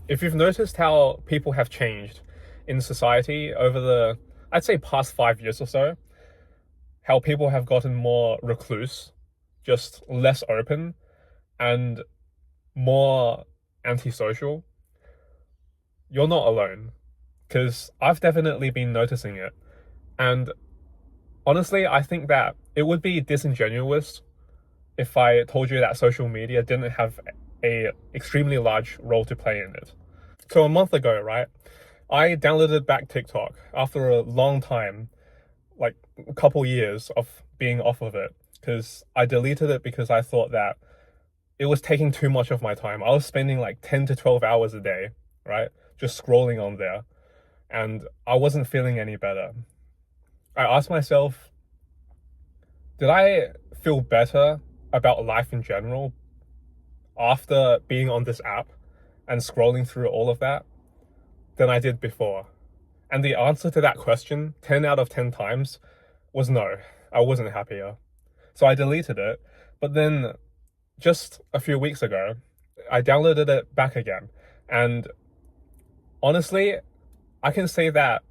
If you've noticed how people have changed in society over the, I'd say, past 5 years or so, how people have gotten more recluse, just less open, and more antisocial, you're not alone. Because I've definitely been noticing it. And honestly, I think that it would be disingenuous if I told you that social media didn't have a extremely large role to play in it. So a month ago, right, I downloaded back TikTok after a long time, like a couple years of being off of it, because I deleted it because I thought that it was taking too much of my time. I was spending like 10 to 12 hours a day, right, just scrolling on there, and I wasn't feeling any better. I asked myself, did I feel better about life in general after being on this app and scrolling through all of that than I did before? And the answer to that question, 10 out of 10 times, was no. I wasn't happier. So I deleted it. But then just a few weeks ago, I downloaded it back again. And honestly, I can say that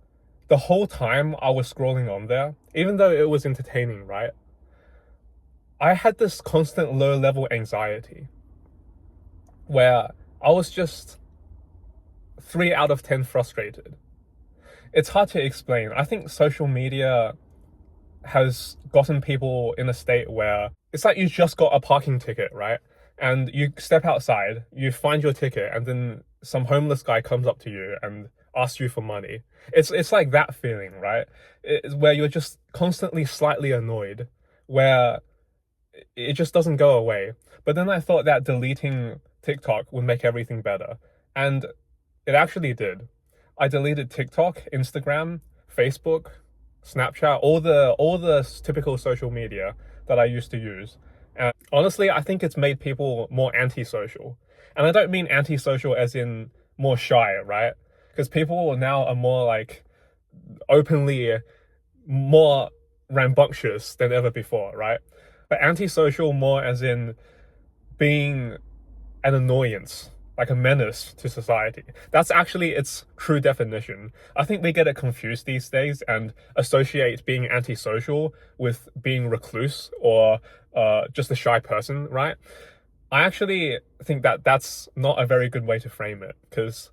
the whole time I was scrolling on there, even though it was entertaining, right? I had this constant low level anxiety where I was just 3 out of 10 frustrated. It's hard to explain. I think social media has gotten people in a state where it's like you just got a parking ticket, right? And you step outside, you find your ticket, and then some homeless guy comes up to you and asks you for money. It's like that feeling, right? It's where you're just constantly slightly annoyed, where it just doesn't go away. But then I thought that deleting TikTok would make everything better. And it actually did. I deleted TikTok, Instagram, Facebook, Snapchat, all the typical social media that I used to use. And honestly, I think it's made people more antisocial. And I don't mean antisocial as in more shy, right? Because people now are more like openly more rambunctious than ever before, right? But antisocial more as in being an annoyance, like a menace to society. That's actually its true definition. I think we get it confused these days and associate being antisocial with being recluse or just a shy person, right? I actually think that that's not a very good way to frame it, because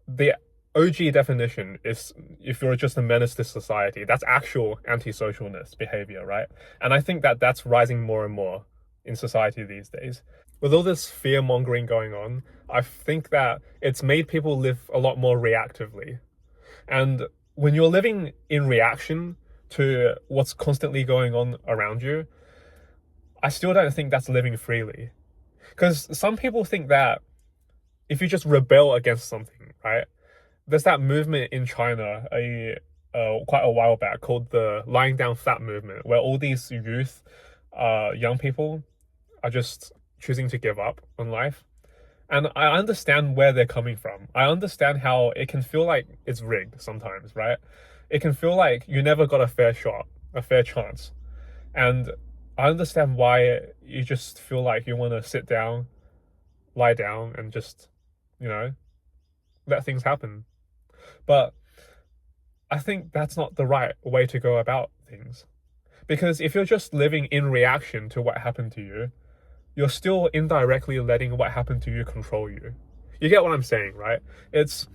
the OG definition is if you're just a menace to society, that's actual antisocialness behavior, right? And I think that that's rising more and more in society these days. With all this fear mongering going on, I think that it's made people live a lot more reactively. And when you're living in reaction to what's constantly going on around you, I still don't think that's living freely. Because some people think that if you just rebel against something, right? There's that movement in China quite a while back called the lying down flat movement, where all these youth, young people, are just choosing to give up on life. And I understand where they're coming from. I understand how it can feel like it's rigged sometimes, right? It can feel like you never got a fair shot, a fair chance. And I understand why you just feel like you want to sit down, lie down, and just, you know, let things happen. But I think that's not the right way to go about things. Because if you're just living in reaction to what happened to you, you're still indirectly letting what happened to you control you. You get what I'm saying, right? It's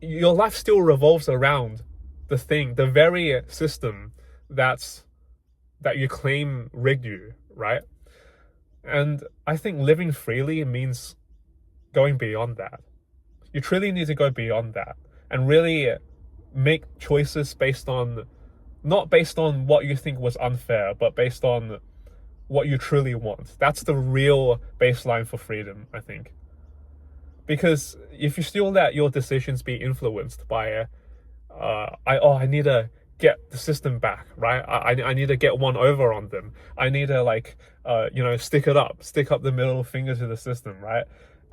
your life still revolves around the very system that you claim rigged you, right? And I think living freely means going beyond that. You truly need to go beyond that and really make choices based on, not based on what you think was unfair, but based on what you truly want. That's the real baseline for freedom, I think. Because if you still let your decisions be influenced by, I need to get the system back, right? I need to get one over on them. I need to stick up the middle finger to the system, right?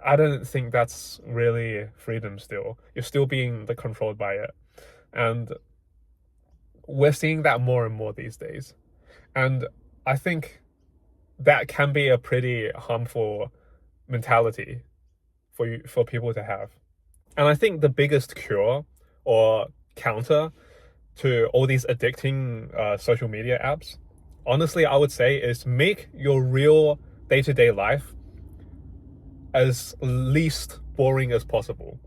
I don't think that's really freedom still. You're still being controlled by it. And we're seeing that more and more these days. And I think that can be a pretty harmful mentality for people to have. And I think the biggest cure or counter to all these addicting social media apps, honestly, I would say is make your real day-to-day life as least boring as possible.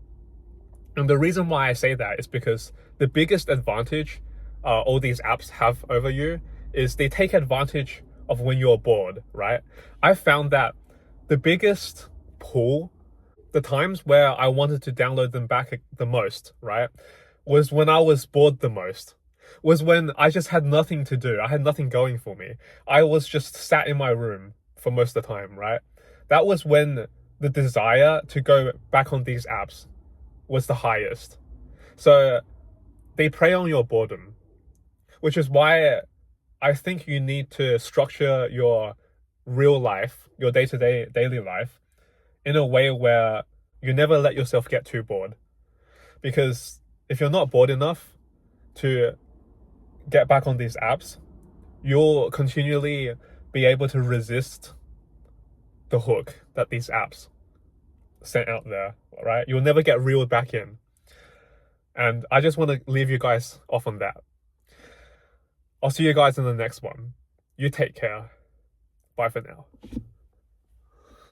And the reason why I say that is because the biggest advantage all these apps have over you is they take advantage of when you're bored, right? I found that the biggest pull, the times where I wanted to download them back the most, right, was when I was bored the most. Was when I just had nothing to do. I had nothing going for me. I was just sat in my room for most of the time, right? That was when the desire to go back on these apps was the highest. So they prey on your boredom, which is why I think you need to structure your real life, your day-to-day daily life, in a way where you never let yourself get too bored. Because if you're not bored enough to get back on these apps, you'll continually be able to resist the hook that these apps sent out there, right? You'll never get reeled back in. And I just want to leave you guys off on that. I'll see you guys in the next one. You take care. Bye for now.